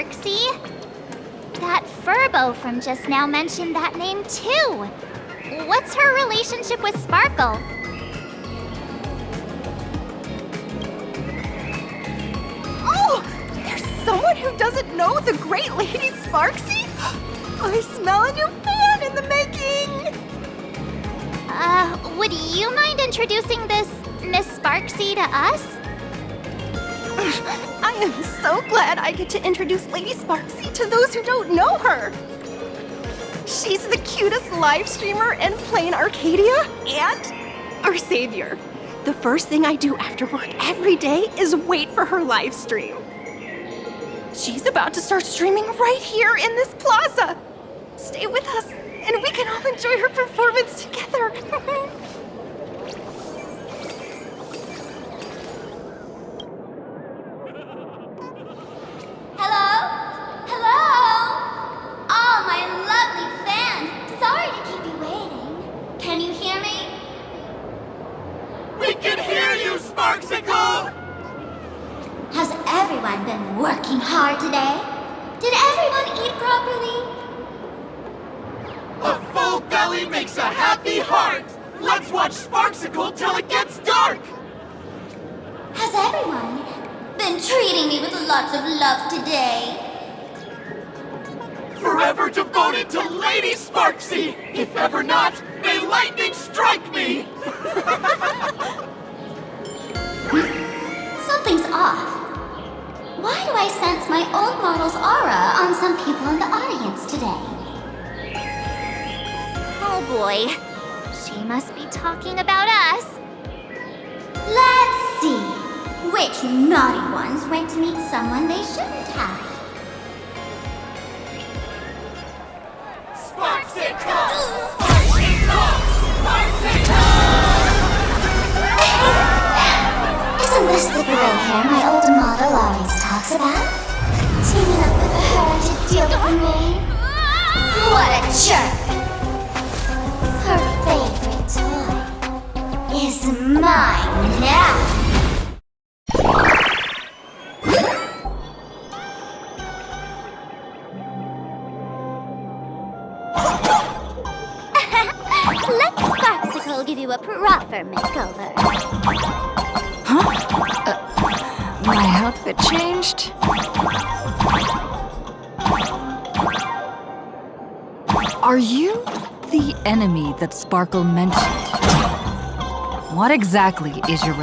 Sparxie? That furbo from just now mentioned that name too. What's her relationship with Sparkle? Oh! There's someone who doesn't know the great lady Sparxie? I smell a new fan in the making! Would you mind introducing this Miss Sparxie to us? I am so glad I get to introduce Lady Sparxie to those who don't know her. She's the cutest live streamer in Planarcadia and our savior. The first thing I do after work every day is wait for her live stream. She's about to start streaming right here in this plaza. Stay with us, and we can all enjoy her performance together. Hello? Hello? All my lovely fans, sorry to keep you waiting. Can you hear me? We can hear you, Sparxicle! Has everyone been working hard today? Did everyone eat properly? A full belly makes a happy heart! Let's watch Sparxicle till it gets dark! Has everyone been treating me with lots of love today? Forever devoted to Lady Sparxie! If ever not, may lightning strike me! Something's off. Why do I sense my old model's aura on some people in the audience today? Oh boy, she must be talking about us. Let's see. Which naughty ones went to meet someone they shouldn't have? Sparxicle! Sparxicle! Sparxicle! Isn't this the gray hair my old model always talks about? Teaming up with her to deal with me? What a jerk! Her favorite toy is mine now! Let Sparxicle give you a proper makeover. My outfit changed. Are you the enemy that Sparkle mentioned? What exactly is your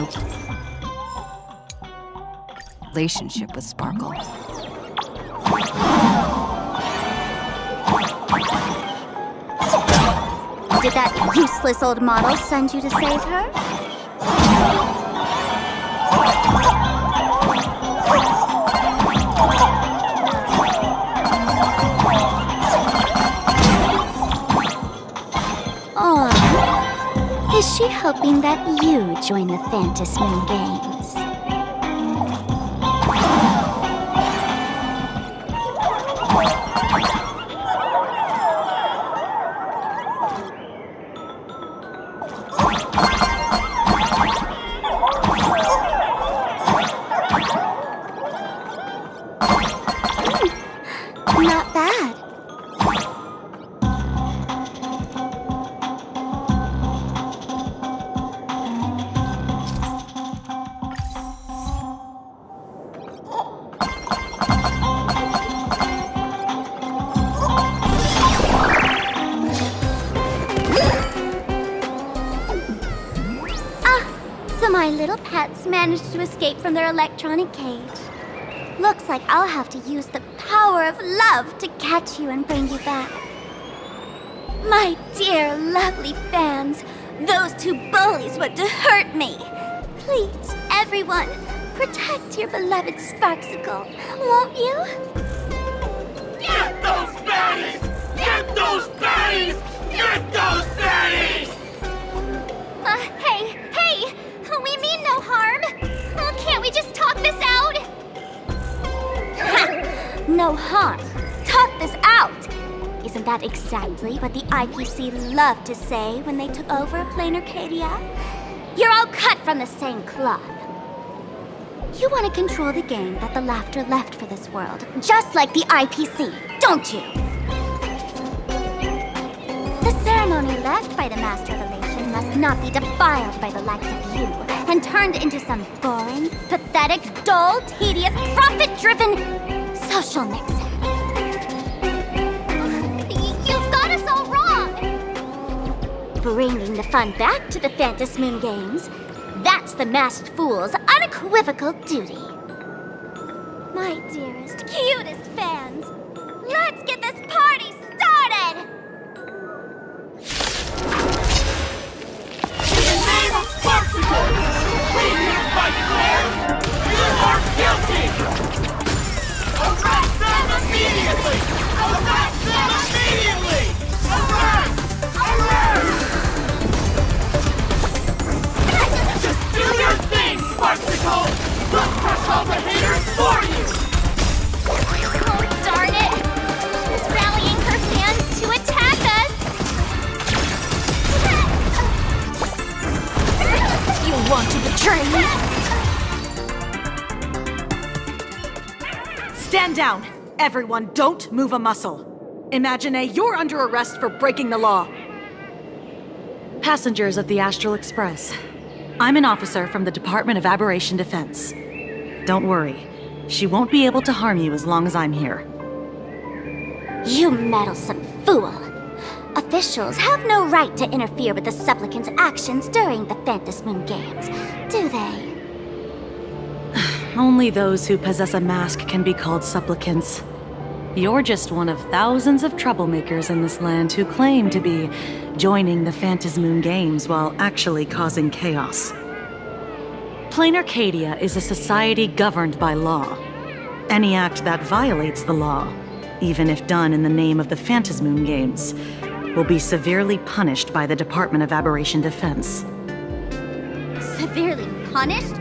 relationship with Sparkle? Did that useless old model send you to save her? Or is she hoping that you join the Phantasmoon Games? Not bad. So my little pets managed to escape from their electronic cage. Looks like I'll have to use the power of love to catch you and bring you back. My dear, lovely fans, those two bullies want to hurt me. Please, everyone, protect your beloved Sparxicle, won't you? Get those baddies! Get those baddies! Get those baddies! Hey! We mean no harm. Can't we just talk this out? No harm. Talk this out. Isn't that exactly what the IPC loved to say when they took over Planarcadia? You're all cut from the same cloth. You want to control the game that the laughter left for this world, just like the IPC, don't you? The ceremony left by the Master of Elation must not be defiled by the likes of you and turned into some boring, pathetic, dull, tedious, profit-driven social mixer. You've got us all wrong! Bringing the fun back to the Phantasmoon Games, that's the Masked Fool's unequivocal duty. My dearest, cutest fans, let's get this party started! In the name of Sparxie, we hereby declare you are guilty! Arrest them immediately! Arrest them immediately! Arrest! Arrest! Just do your thing, Sparxie! We'll crush all the haters for you! Oh, darn it! She's rallying her fans to attack us! You want to betray me? Stand down! Everyone, don't move a muscle. Imagenated, you're under arrest for breaking the law. Passengers of the Astral Express. I'm an officer from the Department of Aberration Defense. Don't worry. She won't be able to harm you as long as I'm here. You meddlesome fool! Officials have no right to interfere with the Supplicants' actions during the Phantasmoon Games, do they? Only those who possess a mask can be called supplicants. You're just one of thousands of troublemakers in this land who claim to be joining the Phantasmoon Games while actually causing chaos. Planarcadia is a society governed by law. Any act that violates the law, even if done in the name of the Phantasmoon Games, will be severely punished by the Department of Aberration Defense. Severely punished?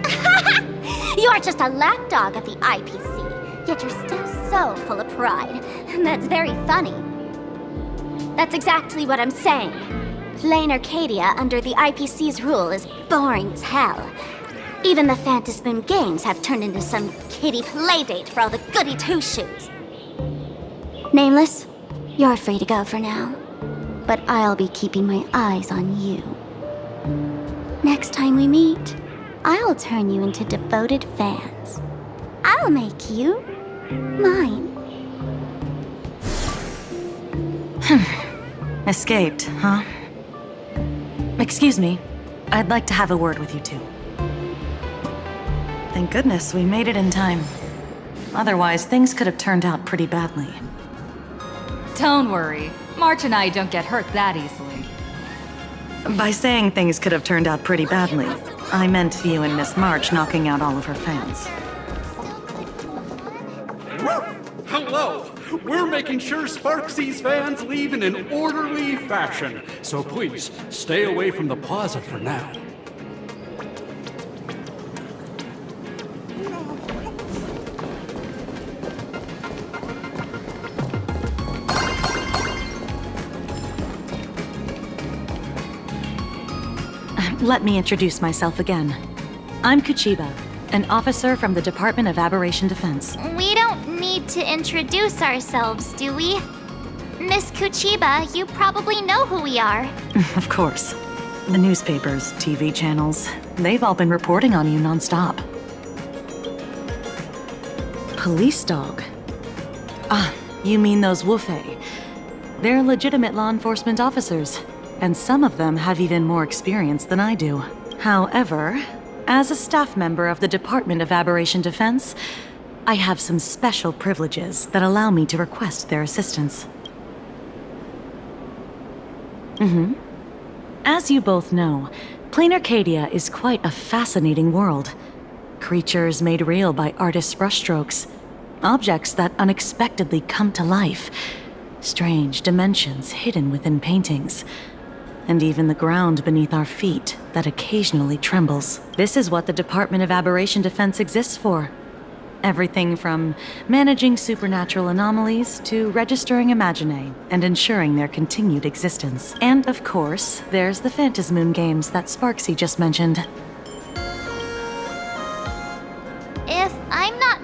You're just a lapdog of the IPC, yet you're still so full of pride. That's very funny. That's exactly what I'm saying. Planarcadia under the IPC's rule is boring as hell. Even the Phantasmoon Games have turned into some kiddie playdate for all the goody two-shoes. Nameless, you're free to go for now. But I'll be keeping my eyes on you. Next time we meet, I'll turn you into devoted fans. I'll make you mine. Escaped, huh? Excuse me. I'd like to have a word with you two. Thank goodness we made it in time. Otherwise, things could have turned out pretty badly. Don't worry. March and I don't get hurt that easily. By saying things could have turned out pretty badly, I meant you and Miss March knocking out all of her fans. Hello! We're making sure Sparxie's fans leave in an orderly fashion, so please, stay away from the plaza for now. Let me introduce myself again. I'm Kuchiba, an officer from the Department of Aberration Defense. We don't need to introduce ourselves, do we? Miss Kuchiba, you probably know who we are. Of course. The newspapers, TV channels, they've all been reporting on you nonstop. Police dog? Ah, you mean those Wufei. They're legitimate law enforcement officers, and some of them have even more experience than I do. However, as a staff member of the Department of Aberration Defense, I have some special privileges that allow me to request their assistance. As you both know, Planarcadia is quite a fascinating world. Creatures made real by artists' brushstrokes, objects that unexpectedly come to life, strange dimensions hidden within paintings, and even the ground beneath our feet that occasionally trembles. This is what the Department of Aberration Defense exists for. Everything from managing supernatural anomalies to registering Imagenated and ensuring their continued existence. And of course, there's the Phantasmoon Games that Sparxie just mentioned.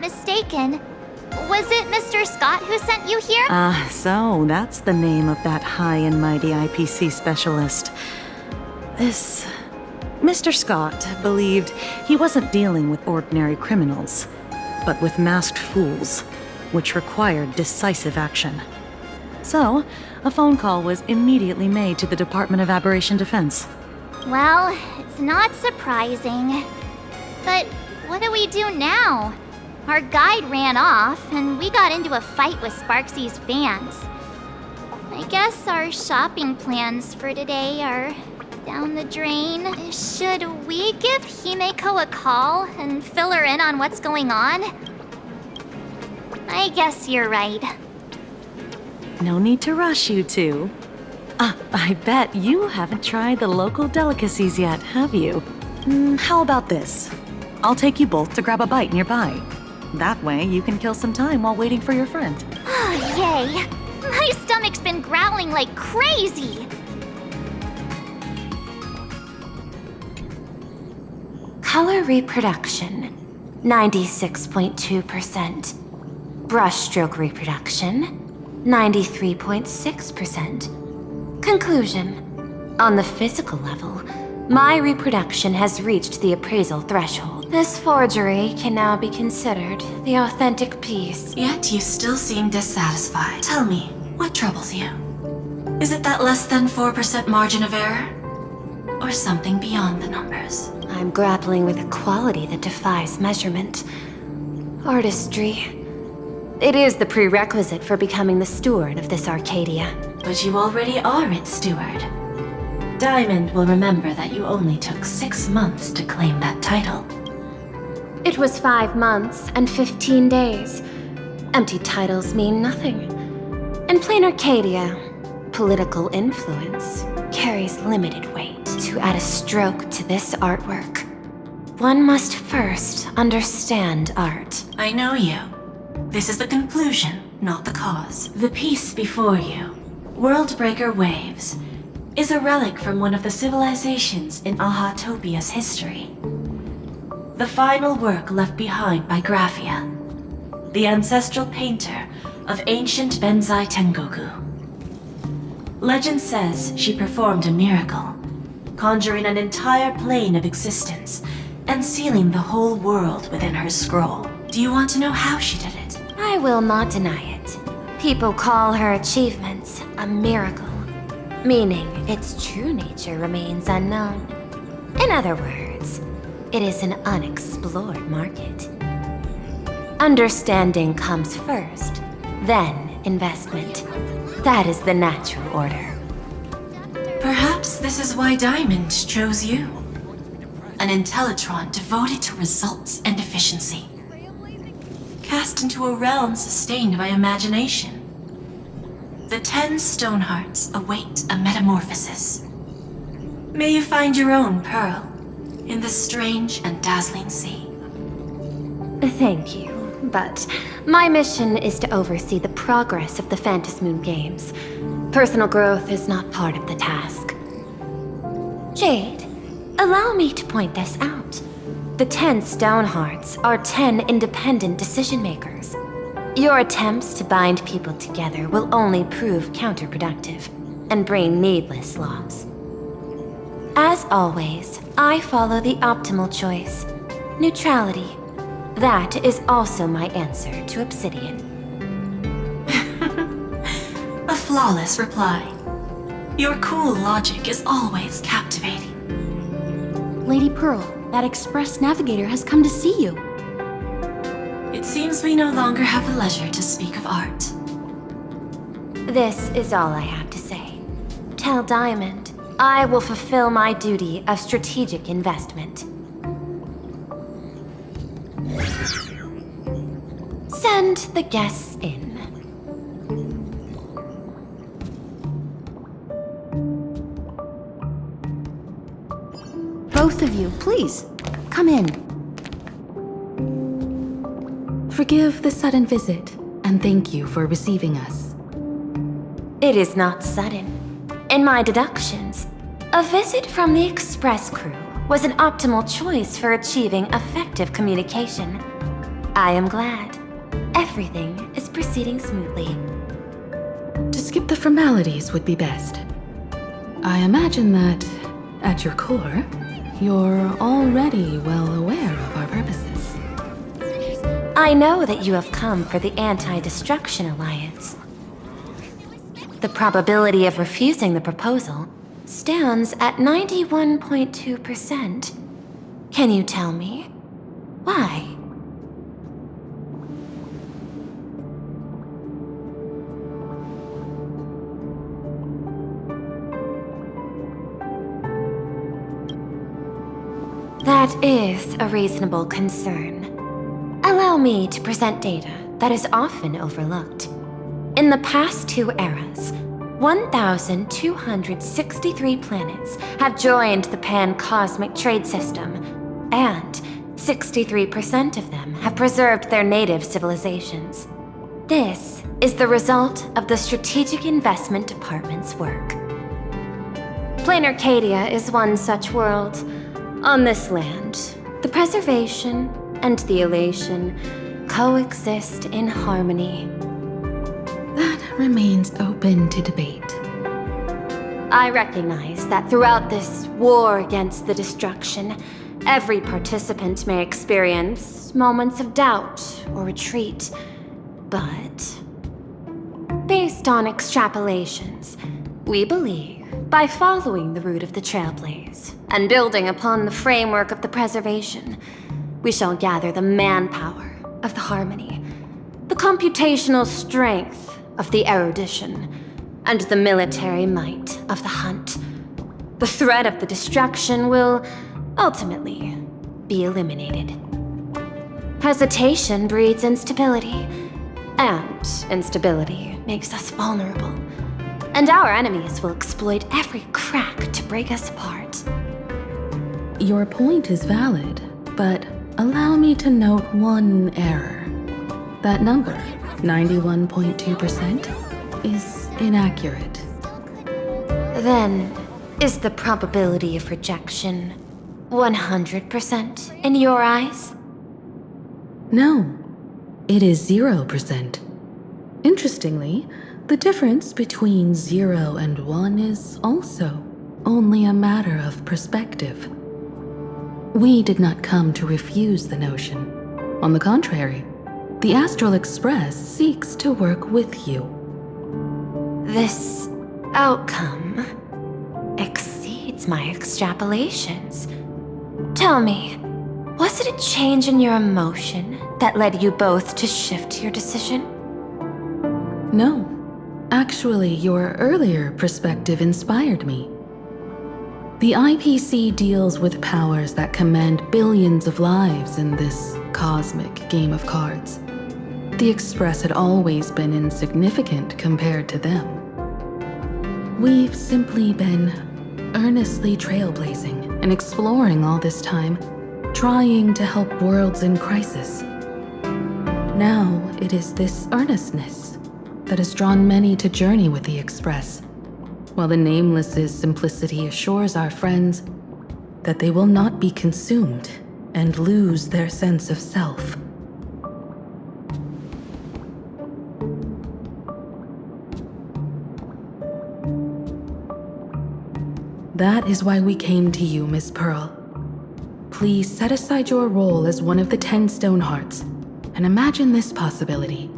mistaken, was it Mr. Scott who sent you here? So that's the name of that high and mighty IPC specialist. This Mr. Scott believed he wasn't dealing with ordinary criminals, but with masked fools, which required decisive action. So, a phone call was immediately made to the Department of Aberration Defense. Well, it's not surprising. But what do we do now? Our guide ran off, and we got into a fight with Sparxie's fans. I guess our shopping plans for today are down the drain. Should we give Himeko a call and fill her in on what's going on? I guess you're right. No need to rush, you two. I bet you haven't tried the local delicacies yet, have you? How about this? I'll take you both to grab a bite nearby. That way, you can kill some time while waiting for your friend. Oh, yay! My stomach's been growling like crazy! Color reproduction, 96.2%. Brushstroke reproduction, 93.6%. Conclusion. On the physical level, my reproduction has reached the appraisal threshold. This forgery can now be considered the authentic piece. Yet you still seem dissatisfied. Tell me, what troubles you? Is it that less than 4% margin of error? Or something beyond the numbers? I'm grappling with a quality that defies measurement. Artistry. It is the prerequisite for becoming the steward of this Arcadia. But you already are its steward. Diamond will remember that you only took 6 months to claim that title. It was 5 months and 15 days. Empty titles mean nothing. In Planarcadia, political influence carries limited weight. To add a stroke to this artwork, one must first understand art. I know you. This is the conclusion, not the cause. The piece before you, Worldbreaker Waves, is a relic from one of the civilizations in Ahatopia's history. The final work left behind by Graphia, the ancestral painter of ancient Benzai Tengoku. Legend says she performed a miracle, conjuring an entire plane of existence and sealing the whole world within her scroll. Do you want to know how she did it? I will not deny it. People call her achievements a miracle, meaning its true nature remains unknown. In other words, it is an unexplored market. Understanding comes first, then investment. That is the natural order. Perhaps this is why Diamond chose you. An Intellitron devoted to results and efficiency. Cast into a realm sustained by imagination. The 10 Stonehearts await a metamorphosis. May you find your own pearl in this strange and dazzling sea. Thank you, but my mission is to oversee the progress of the Phantasmoon Games. Personal growth is not part of the task. Jade, allow me to point this out. The 10 Stonehearts are 10 independent decision-makers. Your attempts to bind people together will only prove counterproductive and bring needless loss. As always, I follow the optimal choice. Neutrality. That is also my answer to Obsidian. A flawless reply. Your cool logic is always captivating. Lady Pearl, that Express Navigator has come to see you. It seems we no longer have the leisure to speak of art. This is all I have to say. Tell Diamond, I will fulfill my duty of strategic investment. Send the guests in. Both of you, please, come in. Forgive the sudden visit, and thank you for receiving us. It is not sudden. In my deductions, a visit from the Express crew was an optimal choice for achieving effective communication. I am glad. Everything is proceeding smoothly. To skip the formalities would be best. I imagine that, at your core, you're already well aware of our purposes. I know that you have come for the Anti-Destruction Alliance. The probability of refusing the proposal stands at 91.2%. Can you tell me why? That is a reasonable concern. Allow me to present data that is often overlooked. In the past 2 eras, 1,263 planets have joined the pan-cosmic trade system, and 63% of them have preserved their native civilizations. This is the result of the Strategic Investment Department's work. Planarcadia is one such world. On this land, the preservation and the elation coexist in harmony. That remains open to debate. I recognize that throughout this war against the destruction, every participant may experience moments of doubt or retreat. But, based on extrapolations, we believe by following the route of the Trailblaze and building upon the framework of the preservation, we shall gather the manpower of the harmony, the computational strength of the erudition, and the military might of the hunt. The threat of the destruction will ultimately be eliminated. Hesitation breeds instability, and instability makes us vulnerable. And our enemies will exploit every crack to break us apart. Your point is valid, but allow me to note one error. That number, 91.2%, is inaccurate. Then, is the probability of rejection 100% in your eyes? No, it is 0%. Interestingly, the difference between 0 and 1 is also only a matter of perspective. We did not come to refuse the notion. On the contrary, the Astral Express seeks to work with you. This outcome exceeds my extrapolations. Tell me, was it a change in your emotion that led you both to shift your decision? No. Actually, your earlier perspective inspired me. The IPC deals with powers that command billions of lives in this cosmic game of cards. The Express had always been insignificant compared to them. We've simply been earnestly trailblazing and exploring all this time, trying to help worlds in crisis. Now it is this earnestness that has drawn many to journey with the Express, while the Nameless's simplicity assures our friends that they will not be consumed and lose their sense of self. That is why we came to you, Miss Pearl. Please set aside your role as one of the 10 Stonehearts and imagine this possibility.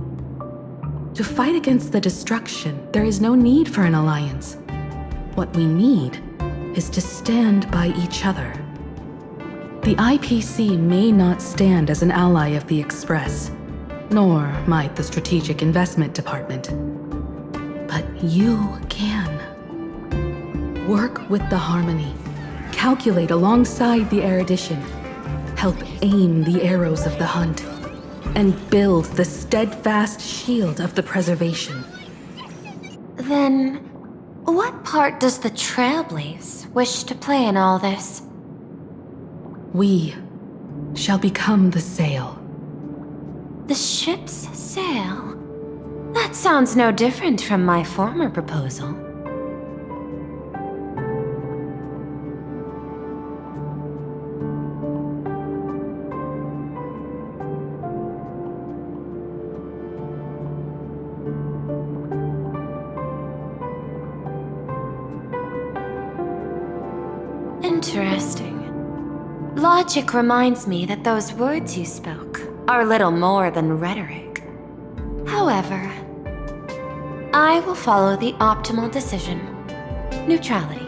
To fight against the destruction, there is no need for an alliance. What we need is to stand by each other. The IPC may not stand as an ally of the Express, nor might the Strategic Investment Department. But you can. Work with the Harmony, calculate alongside the erudition, help aim the arrows of the hunt, and build the steadfast shield of the preservation. Then, what part does the Trailblaze wish to play in all this? We shall become the sail. The ship's sail? That sounds no different from my former proposal. Interesting. Logic reminds me that those words you spoke are little more than rhetoric. However, I will follow the optimal decision. Neutrality.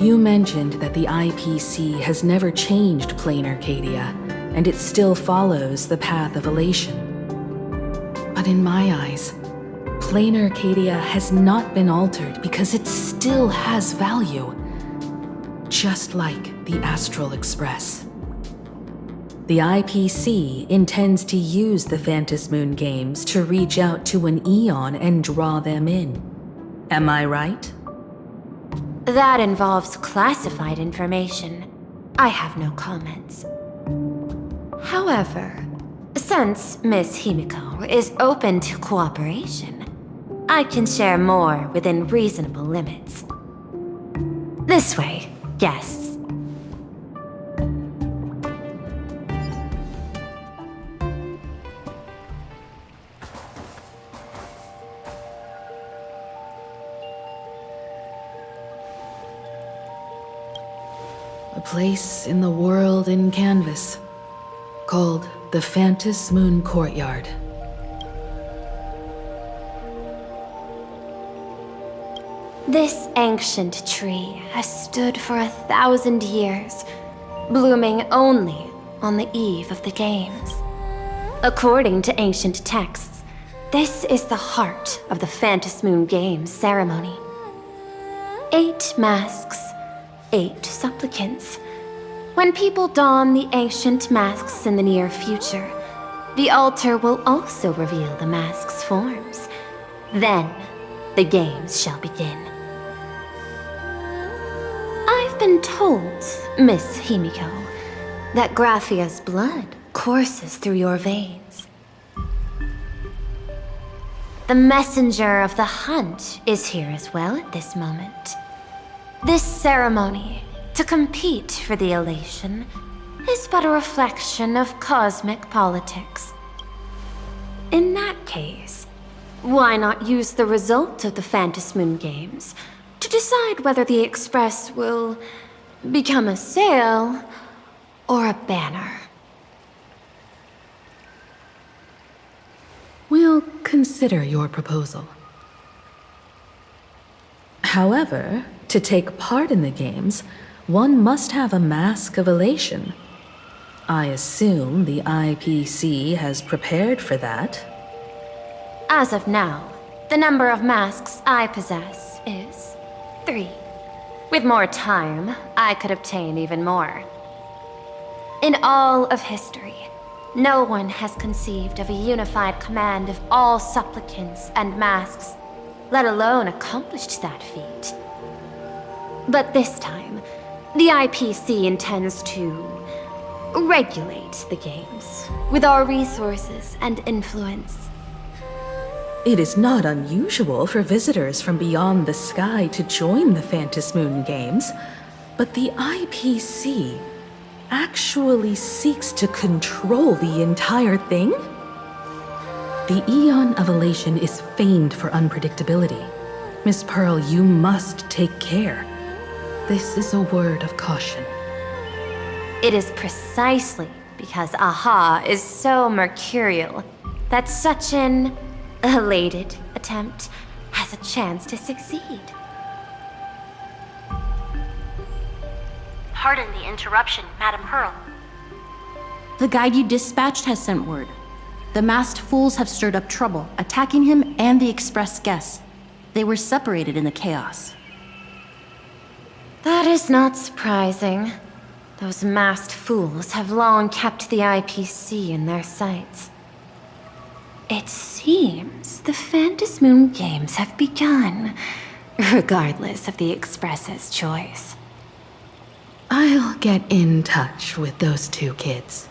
You mentioned that the IPC has never changed Planarcadia, and it still follows the path of elation. But in my eyes, Planarcadia has not been altered because it still has value. Just like the Astral Express. The IPC intends to use the Phantasmoon Games to reach out to an Aeon and draw them in. Am I right? That involves classified information. I have no comments. However, since Miss Himiko is open to cooperation, I can share more within reasonable limits. This way, guests. A place in the world in canvas, called the Phantasmoon Courtyard. This ancient tree has stood for 1,000 years, blooming only on the eve of the games. According to ancient texts, this is the heart of the Phantasmoon Games ceremony. 8 masks, 8 supplicants. When people don the ancient masks in the near future, the altar will also reveal the masks' forms. Then, the games shall begin. I've been told, Miss Himiko, that Graphia's blood courses through your veins. The messenger of the hunt is here as well at this moment. This ceremony, to compete for the elation, is but a reflection of cosmic politics. In that case, why not use the result of the Phantasmoon Games to decide whether the Express will become a sail or a banner? We'll consider your proposal. However, to take part in the games, one must have a Mask of Elation. I assume the IPC has prepared for that. As of now, the number of masks I possess is 3. With more time, I could obtain even more. In all of history, no one has conceived of a unified command of all supplicants and masks, let alone accomplished that feat. But this time, the IPC intends to regulate the games with our resources and influence. It is not unusual for visitors from beyond the sky to join the Phantasmoon Games, but the IPC actually seeks to control the entire thing? The Aeon of Elation is famed for unpredictability. Miss Pearl, you must take care. This is a word of caution. It is precisely because Aha is so mercurial that such an elated attempt has a chance to succeed. Pardon the interruption, Madam Pearl. The guide you dispatched has sent word. The masked fools have stirred up trouble, attacking him and the express guests. They were separated in the chaos. That is not surprising. Those masked fools have long kept the IPC in their sights. It seems the Phantasmoon Games have begun, regardless of the Express's choice. I'll get in touch with those 2 kids.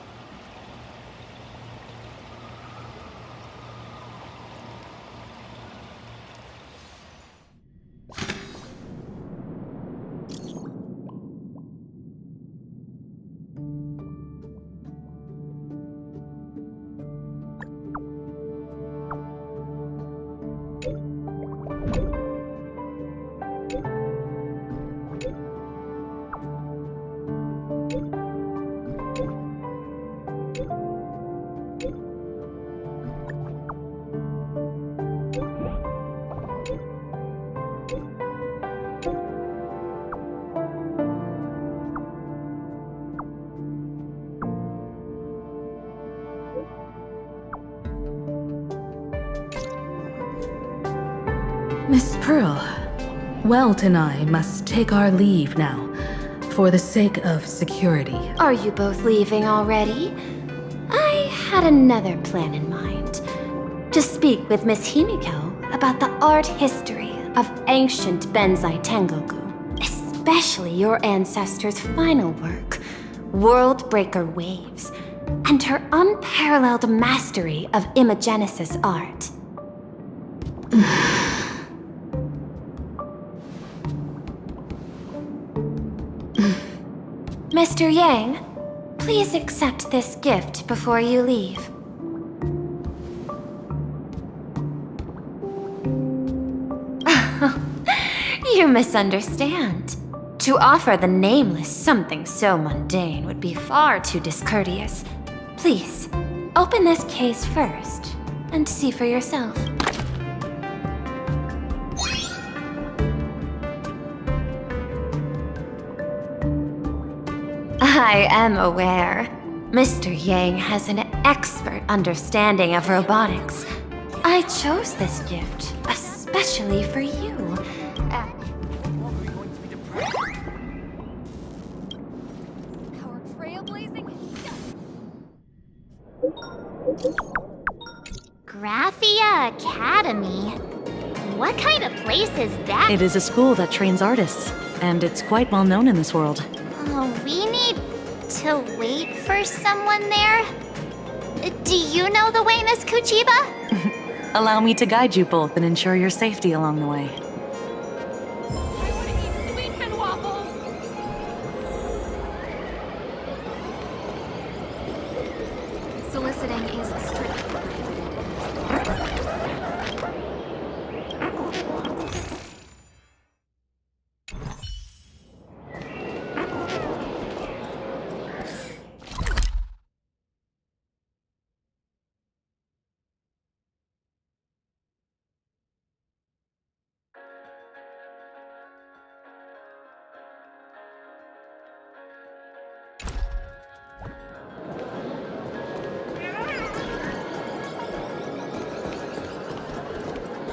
Miss Pearl, Welt and I must take our leave now, for the sake of security. Are you both leaving already? I had another plan in mind. To speak with Miss Himiko about the art history of ancient Benzai Tengoku, especially your ancestors' final work, Worldbreaker Waves, and her unparalleled mastery of Imagenesis art. Mr. Yang, please accept this gift before you leave. You misunderstand. To offer the Nameless something so mundane would be far too discourteous. Please, open this case first, and see for yourself. I am aware. Mr. Yang has an expert understanding of robotics. I chose this gift especially for you. Graphia Academy? What kind of place is that? It is a school that trains artists, and it's quite well known in this world. Oh, we need to wait for someone there? Do you know the way, Miss Kuchiba? Allow me to guide you both and ensure your safety along the way. Soliciting is strict.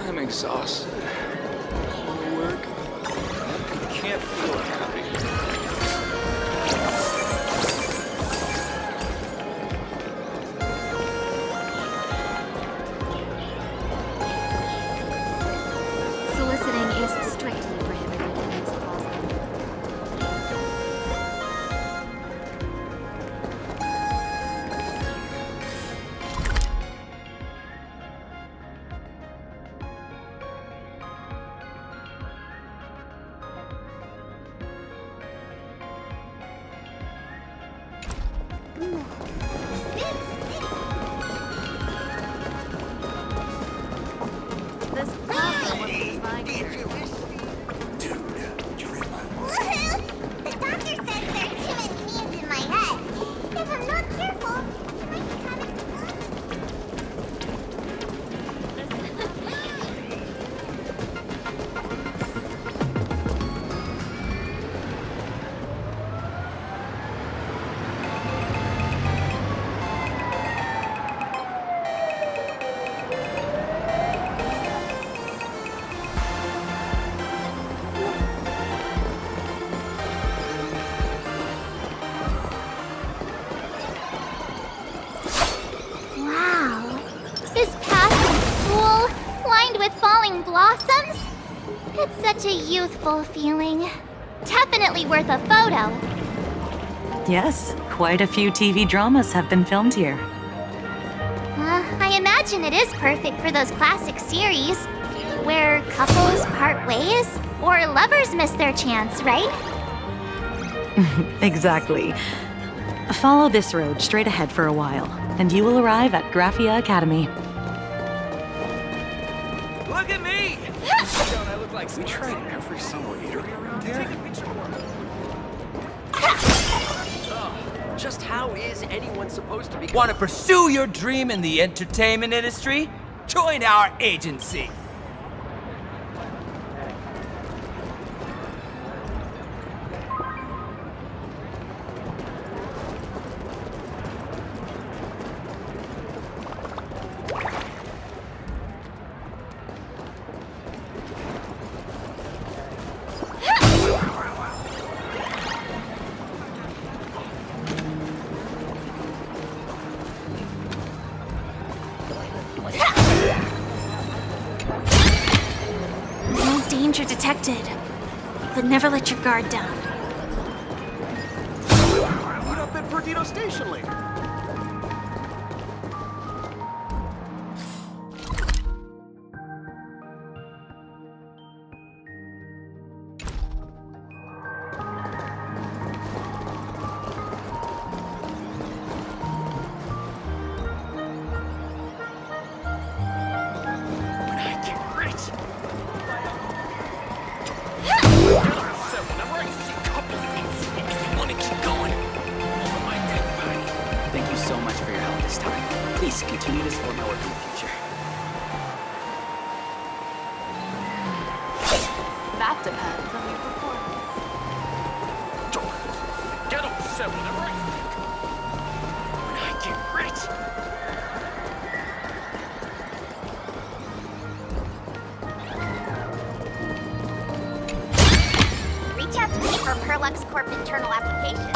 I'm exhausted. All the work. I can't feel happy. Soliciting is strictly prohibited in this plaza. This plaza was designed here. The doctor says there are too many needs in my head. If I'm not careful, I might be having Wow. This path is cool, lined with falling blossoms. It's such a youthful feeling. Definitely worth a photo. Yes, quite a few TV dramas have been filmed here. I imagine it is perfect for those classic series, where couples part ways, or lovers miss their chance, right? Exactly. Follow this road straight ahead for a while, and you will arrive at Graphia Academy. Look at me! Don't I look like we tried every single eatery around here? Just how is anyone supposed to be? Want to pursue your dream in the entertainment industry? Join our agency. No danger detected. But never let your guard down. Meet up at Perdido Station later. Thank you so much for your help this time. Please continue to support my work in the future. That depends on your performance. Get upset whenever I think. When I get rich. Reach out to me for Perlux Corp internal application.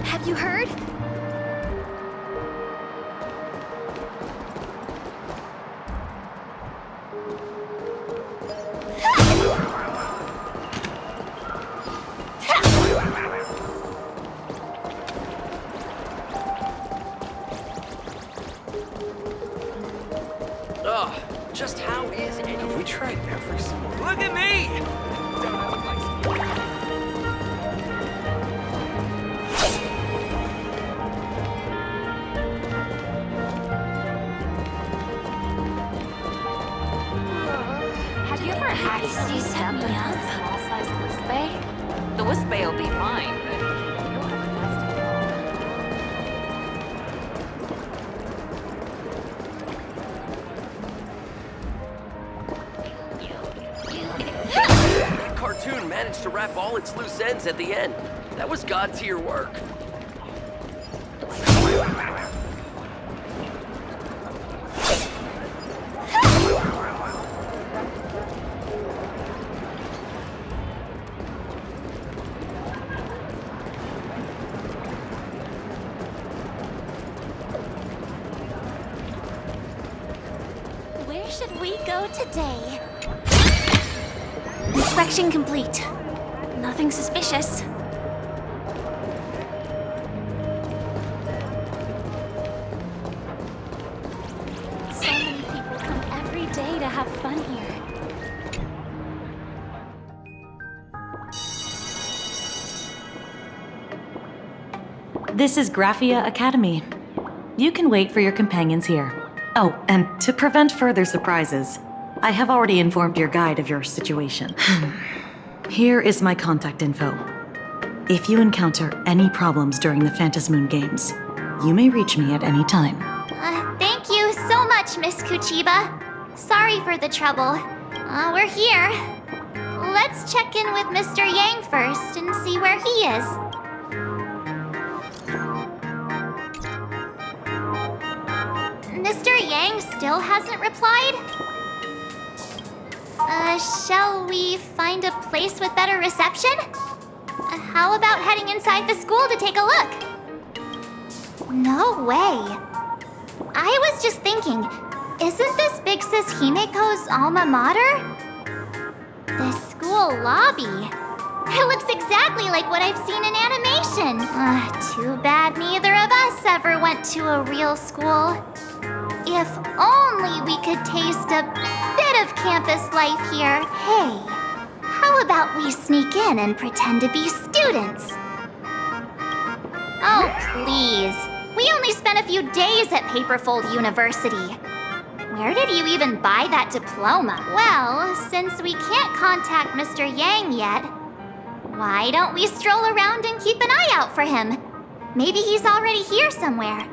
Have you heard? Ugh, just how is it? Have we tried every single... Look at me! Have you ever had somebody step in a small-sized wisp bay? The wisp bay will be fine, but you'll have a dusty That cartoon managed to wrap all its loose ends at the end. That was god-tier work. Where should we go today? Inspection complete. Nothing suspicious. So many people come every day to have fun here. This is Graphia Academy. You can wait for your companions here. Oh, and to prevent further surprises, I have already informed your guide of your situation. Here is my contact info. If you encounter any problems during the Phantasmoon Games, you may reach me at any time. Thank you so much, Miss Kuchiba. Sorry for the trouble. We're here. Let's check in with Mr. Yang first and see where he is. Mr. Yang still hasn't replied? Shall we find a place with better reception? How about heading inside the school to take a look? No way. I was just thinking, isn't this Big Sis Himeko's alma mater? The school lobby. It looks exactly like what I've seen in animation. Too bad neither of us ever went to a real school. If only we could taste a bit of campus life here. Hey, how about we sneak in and pretend to be students? Oh, please. We only spent a few days at Paperfold University. Where did you even buy that diploma? Well, since we can't contact Mr. Yang yet, why don't we stroll around and keep an eye out for him? Maybe he's already here somewhere.